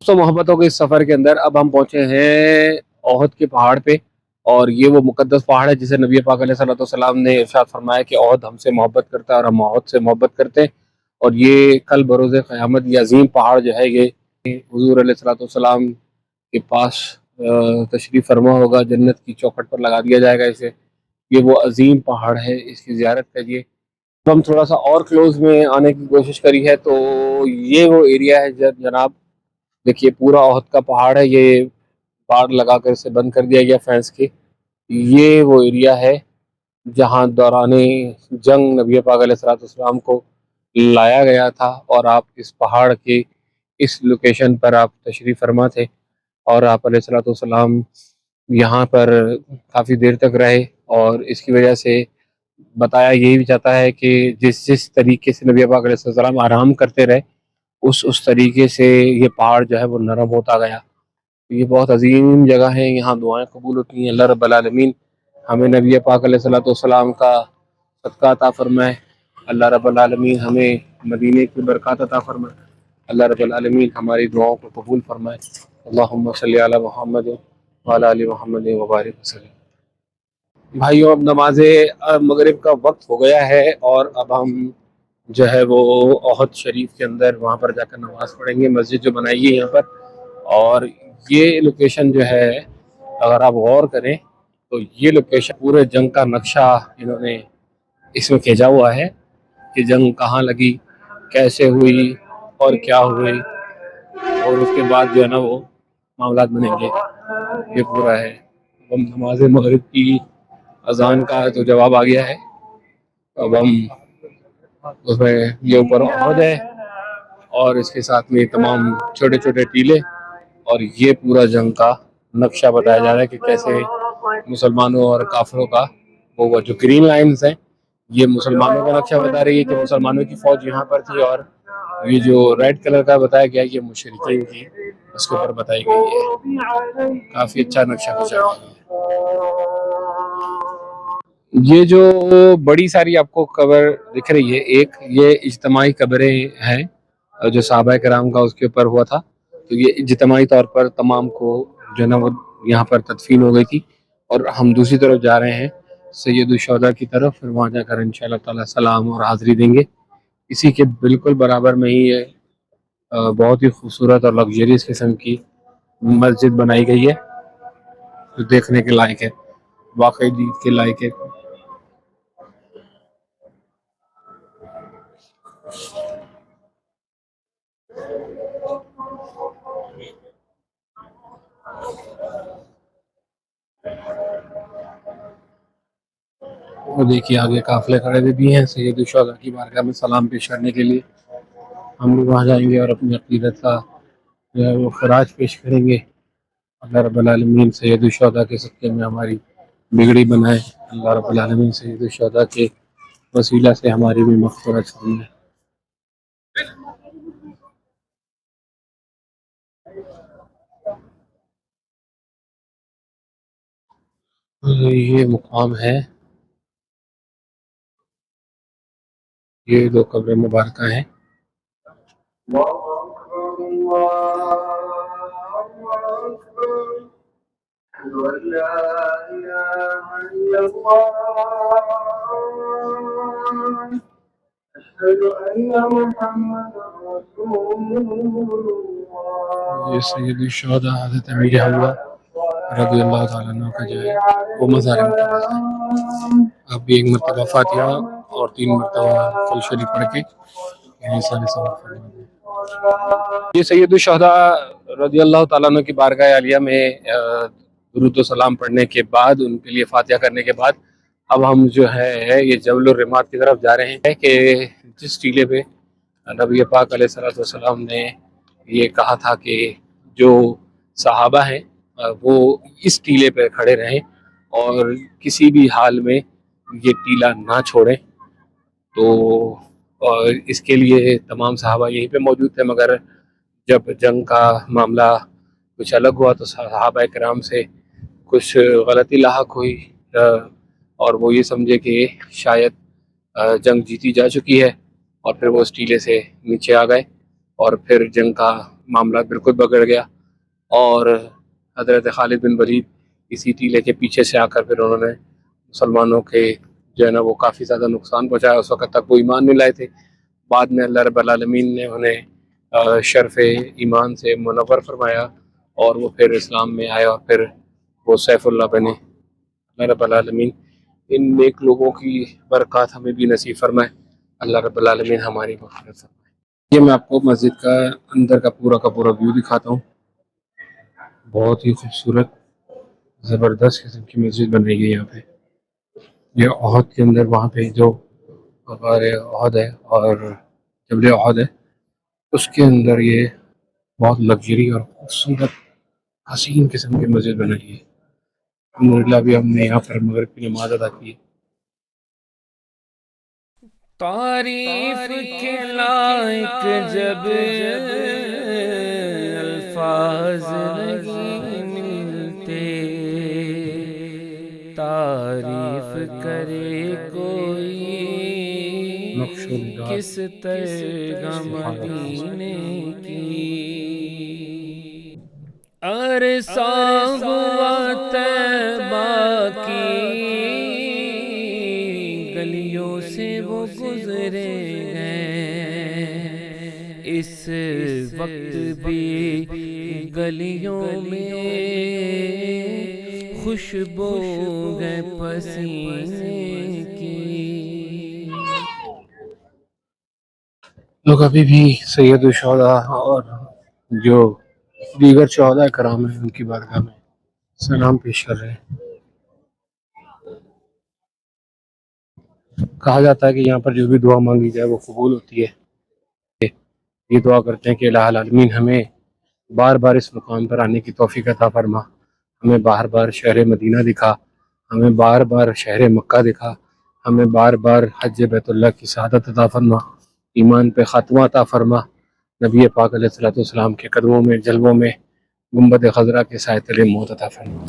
दोस्तों मोहब्बतों के इस सफ़र के अंदर अब हम पहुंचे हैं ओहद के पहाड़ पे। और ये वो मुकद्दस पहाड़ है जिसे नबी पाक अलैहिस्सलाम ने इरशाद फरमाया कि ओहद हमसे मोहब्बत करता है और हम ओहद से मोहब्बत करते हैं। और ये कल बरोज़ क़यामत ये अजीम पहाड़ जो है ये हुज़ूर अलैहिस्सलाम के पास तशरीफ़ फरमा होगा, जन्नत की चौखट पर लगा दिया जाएगा इसे। ये वो अजीम पहाड़ है, इसकी ज़ियारत करिए। तो हम थोड़ा सा और क्लोज में आने की कोशिश करी है तो ये वो एरिया है जनाब। देखिए पूरा ओहद का पहाड़ है, ये बाड़ लगा कर इसे बंद कर दिया गया फेंस के। ये वो एरिया है जहाँ दौराने जंग नबी पाक अलैहिस्सलाम को लाया गया था और आप इस पहाड़ के इस लोकेशन पर आप तशरीफ़ फरमा थे। और आप अलैहिस्सलाम यहाँ पर काफ़ी देर तक रहे। और इसकी वजह से बताया यही भी जाता है कि जिस जिस तरीके से नबी पाक अलैहिस्सलाम आराम करते रहे उस तरीके से ये पहाड़ जो है वो नरम होता गया। ये बहुत अजीम जगह है, यहाँ दुआएं कबूल होती हैं। अल्लाह रब्बुल आलमीन हमें नबी पाक अलैहिस्सलाम का सदका अता फरमाए। अल्लाह रब्बुल आलमीन हमें मदीने की बरकत अता फरमाए। अल्लाह रब्बुल आलमीन हमारी दुआओं को कबूल फरमाए। अल्लाहुम्मा सल्ली अला मुहम्मद व अला आलि मुहम्मद व बारिक वसल्लम। भाइयों अब नमाज मगरिब का वक्त हो गया है और अब हम जो है वो ओहद शरीफ के अंदर वहाँ पर जाकर नमाज़ पढ़ेंगे। मस्जिद जो बनाई है यहाँ पर, और ये लोकेशन जो है अगर आप गौर करें तो ये लोकेशन पूरे जंग का नक्शा इन्होंने इसमें खींचा हुआ है कि जंग कहाँ लगी, कैसे हुई और क्या हुई, और उसके बाद जो है ना वो मामलात बनेंगे। ये पूरा है। अब नमाज मगरिब की अजान का तो जवाब आ गया है। अब हम उसमें ये ऊपर ओहद है और इसके साथ में तमाम छोटे छोटे टीले, और ये पूरा जंग का नक्शा बताया जा रहा है कि कैसे मुसलमानों और काफिरों का वो जो ग्रीन लाइंस हैं ये मुसलमानों का नक्शा बता रही है कि मुसलमानों की फौज यहाँ पर थी, और ये जो रेड कलर का बताया गया है ये मुशरिकीन की उसके ऊपर बताई गई है। काफी अच्छा नक्शा खींचा गया है। ये जो बड़ी सारी आपको कबर दिख रही है, एक ये इज्तिमाई कब्रें हैं जो सहाबा कराम का उसके ऊपर हुआ था। तो ये इज्तिमाई तौर पर तमाम को जो है ना वो यहाँ पर तदफीन हो गई थी। और हम दूसरी तरफ जा रहे हैं सैयद शुहदा की तरफ, फिर वहाँ जाकर इंशाअल्लाह ताला सलाम और हाज़िरी देंगे। इसी के बिल्कुल बराबर में ही ये बहुत ही खूबसूरत और लग्जरियस किस्म की मस्जिद बनाई गई है जो देखने के लायक है, वाकई दीद के लायक है। और देखिए आगे काफिले खड़े हुए भी हैं सैयद शुहदा की बारगाह में सलाम पेश करने के लिए। हम लोग वहाँ जाएंगे और अपनी अकीदत का जो है वो खराज पेश करेंगे। अल्लाह रब्बुल आलमीन सैयद शुहदा के सदक़े में हमारी बिगड़ी बनाए। अल्लाह रब्बुल आलमीन सैयद शुहदा के वसीला से हमारी भी मग़फ़िरत फरमाए। ये मुकाम है, ये दो कब्र मुबारक हैं। ये सैयद शुहदा हज़रत अमीर हमज़ा रज़ी अल्लाह ताला अन्हु का जो है वो मज़ार मुक़द्दस है। आप भी एक मरतबा फातिहा और 3 मरतबा फ़ुल शरीफ पढ़ के यही सारे सवाब फरमा दें। ये सैयद शुहदा रज़ी अल्लाह ताला अन्हु की बारगाह आलिया में दुरूद व सलाम पढ़ने के बाद, उनके लिए फातिहा करने के बाद अब हम जो है ये जबल रिमात की तरफ जा रहे हैं कि जिस टीले पे नबी पाक अलैहिस्सलाम ने ये कहा था कि जो सहाबा हैं वो इस टीले पे खड़े रहें और किसी भी हाल में ये टीला ना छोड़ें। तो और इसके लिए तमाम सहाबा यहीं पे मौजूद थे, मगर जब जंग का मामला कुछ अलग हुआ तो सहाबा कराम से कुछ गलती लाहक हुई, और वो ये समझे कि शायद जंग जीती जा चुकी है, और फिर वो उस टीले से नीचे आ गए और फिर जंग का معاملات بالکل بگڑ گیا، اور حضرت خالد بن ولید اسی ٹیلے کے پیچھے سے آ کر پھر انہوں نے مسلمانوں کے جو ہے نا وہ کافی زیادہ نقصان پہنچایا. اس وقت تک وہ ایمان نہیں لائے تھے. بعد میں اللہ رب العالمین نے انہیں شرف ایمان سے منور فرمایا اور وہ پھر اسلام میں آئے اور پھر وہ سیف اللہ بنے. اللہ رب العالمین ان نیک لوگوں کی برکات ہمیں بھی نصیب فرمائے. اللہ رب العالمین ہماری مغفرت فرمائے. یہ میں آپ کو مسجد کا اندر کا پورا ویو دکھاتا ہوں. بہت ہی خوبصورت زبردست قسم کی مسجد بن رہی ہے یہاں پہ. یہ احد کے اندر وہاں پہ جو غار احد ہے اور جبل احد ہے اس کے اندر یہ بہت لگژری اور خوبصورت حسین قسم کی مسجد بن رہی ہے. الحمدللہ بھی ہم نے یہاں پر مغرب کی نماز ادا کی. تعریف کے لائق جب الفاظ نہیں ملتے، تعریف کرے کوئی کس طرح مدینے کی. عرصہ ہوا طیبہ کی گلیوں سے وہ گزرے ہیں، اس وقت بھی گلیوں میں خوشبو ہے پسینے کی. لوگ ابھی بھی سید الشہداء اور جو دیگر شہداء کرام ہیں ان کی بارگاہ میں سلام پیش کر رہے ہیں. کہا جاتا ہے کہ یہاں پر جو بھی دعا مانگی جائے وہ قبول ہوتی ہے. یہ دعا کرتے ہیں کہ الہ العالمین ہمیں بار بار اس مقام پر آنے کی توفیق عطا فرما، ہمیں بار بار شہر مدینہ دکھا، ہمیں بار بار شہر مکہ دکھا، ہمیں بار بار حج بیت اللہ کی سعادت عطا فرما، ایمان پہ خاتمہ عطا فرما، نبی پاک علیہ السلام کے قدموں میں جلووں میں گنبد خضرا کے سائے تلے موت عطا فرما.